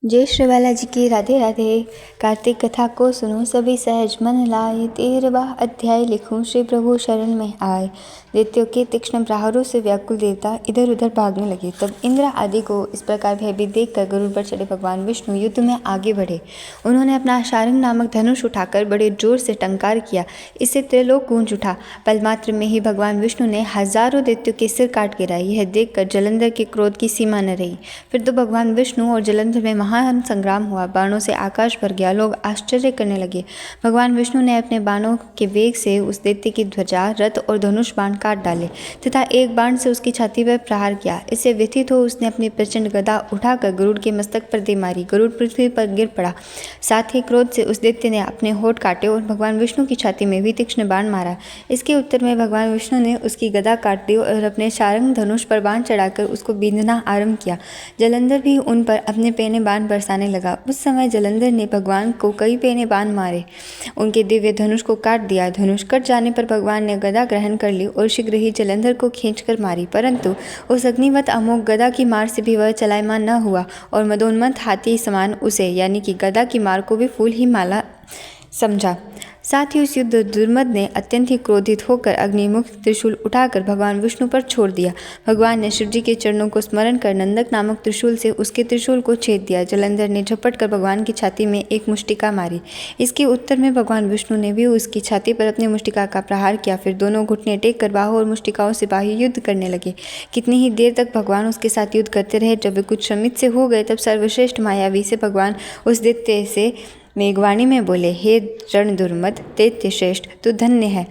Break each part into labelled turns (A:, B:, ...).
A: जय श्री बालाजी की राधे राधे। कार्तिक कथा को सुनो सभी सहज मन लाए, 13वां अध्याय लिखूं श्री प्रभु शरण में आए। दैत्यों के तीक्ष्ण प्रहारों से व्याकुल देवता इधर उधर भागने लगे। तब इंद्र आदि को इस प्रकार भयभीत देखकर गरुड़ पर चढ़े भगवान विष्णु युद्ध में आगे बढ़े। उन्होंने अपना शारंग नामक धनुष उठाकर बड़े जोर से टंकार किया। इससे त्रिलोक गूंज उठा। पलमात्र में ही भगवान विष्णु ने हजारों दैत्यों के सिर काट गिराए। यह देखकर जलंधर के क्रोध की सीमा न रही। फिर तो भगवान विष्णु और जलंधर में महान संग्राम हुआ। बाणों से आकाश भर गया। लोग आश्चर्य करने लगे। भगवान विष्णु ने अपने बाणों के वेग से उस दैत्य की ध्वजा, रथ और धनुष बाण काट डाले तथा एक बाण से उसकी छाती पर प्रहार किया। इससे व्यथित हो उसने अपनी प्रचंड गदा उठाकर गरुड़ के मस्तक पर दे मारी। गरुड़ पृथ्वी पर गिर पड़ा। साथ ही क्रोध से उस दैत्य ने अपने होठ काटे और भगवान विष्णु की छाती में भी तीक्ष्ण बाण मारा। इसके उत्तर में भगवान विष्णु ने उसकी गदा काट दी और अपने शारंग धनुष पर बाण चढ़ाकर उसको बींधना आरंभ किया। जलंधर भी उन पर अपने पैने बाण बरसाने लगा। उस समय जलंधर ने भगवान को कई पैने बाण मारे, उनके दिव्य धनुष को काट दिया। धनुष कट जाने पर भगवान ने गदा ग्रहण कर ली और शीघ्र ही जलंधर को खींचकर मारी, परंतु उस अग्निवत अमोघ गदा की मार से भी वह चलायमान न हुआ और मदोन्मत्त हाथी समान उसे यानी कि गदा की मार को भी फूल ही माला समझा। साथ ही उस युद्ध दुर्मद ने अत्यंत ही क्रोधित होकर अग्निमुख त्रिशूल उठाकर भगवान विष्णु पर छोड़ दिया। भगवान ने शिवजी के चरणों को स्मरण कर नंदक नामक त्रिशूल से उसके त्रिशूल को छेद दिया। जलंधर ने झपट कर भगवान की छाती में एक मुष्टिका मारी। इसके उत्तर में भगवान विष्णु ने भी उसकी छाती पर अपनी मुष्टिका का प्रहार किया। फिर दोनों घुटने टेक कर बाहों और मुष्टिकाओं से बाह्य युद्ध करने लगे। कितनी ही देर तक भगवान उसके साथ युद्ध करते रहे। जब वे कुछ श्रमित से हो गए तब सर्वश्रेष्ठ मायावी से भगवान उस दैत्य से मेघवाणी में बोले, हे रण दुर्मद दैत्य श्रेष्ठ, तू धन्य है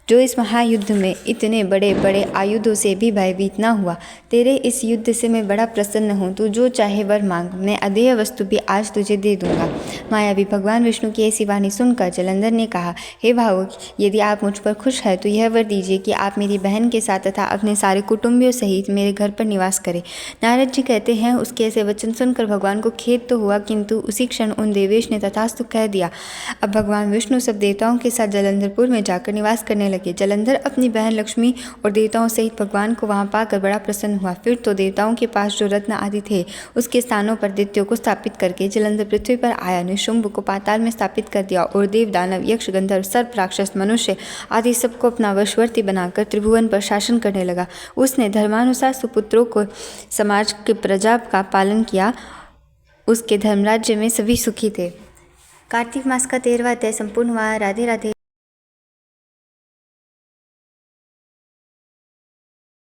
A: जो इस महायुद्ध में इतने बड़े बड़े आयुधों से भी भयभीत न हुआ। तेरे इस युद्ध से मैं बड़ा प्रसन्न हूँ। तू जो चाहे वर मांग, मैं अदेय वस्तु भी आज तुझे दे दूंगा। मायावी भगवान विष्णु की ऐसी वाणी सुनकर जलंधर ने कहा, हे भावुक, यदि आप मुझ पर खुश है तो यह वर दीजिए कि आप मेरी बहन के साथ तथा अपने सारे कुटुंबियों सहित मेरे घर पर निवास करें। नारद जी कहते हैं, उसके ऐसे वचन सुनकर भगवान को खेद तो हुआ, किंतु उसी क्षण उन देवेश ने तथास्तु कह दिया। अब भगवान विष्णु सब देवताओं के साथ जलंधरपुर में जाकर निवास करने लगे। जलंधर अपनी बहन लक्ष्मी और देवताओं सहित भगवान को वहां पाकर बड़ा प्रसन्न हुआ। फिर तो देवताओं के पास जो रत्न आदि थे उसके स्थानों पर दैत्यों को स्थापित करके जलंधर पृथ्वी पर आया। निशुंभ को पाताल में स्थापित कर दिया और देव, दानव, यक्ष, गंधर्व, सर्प, राक्षस, मनुष्य आदि सबको अपना वशवर्ती बनाकर त्रिभुवन पर शासन करने लगा। उसने धर्मानुसार सुपुत्रों को समाज के प्रजा का पालन किया। उसके धर्मराज्य में सभी सुखी थे। कार्तिक मास का 13वां अध्याय संपूर्ण हुआ। राधे राधे।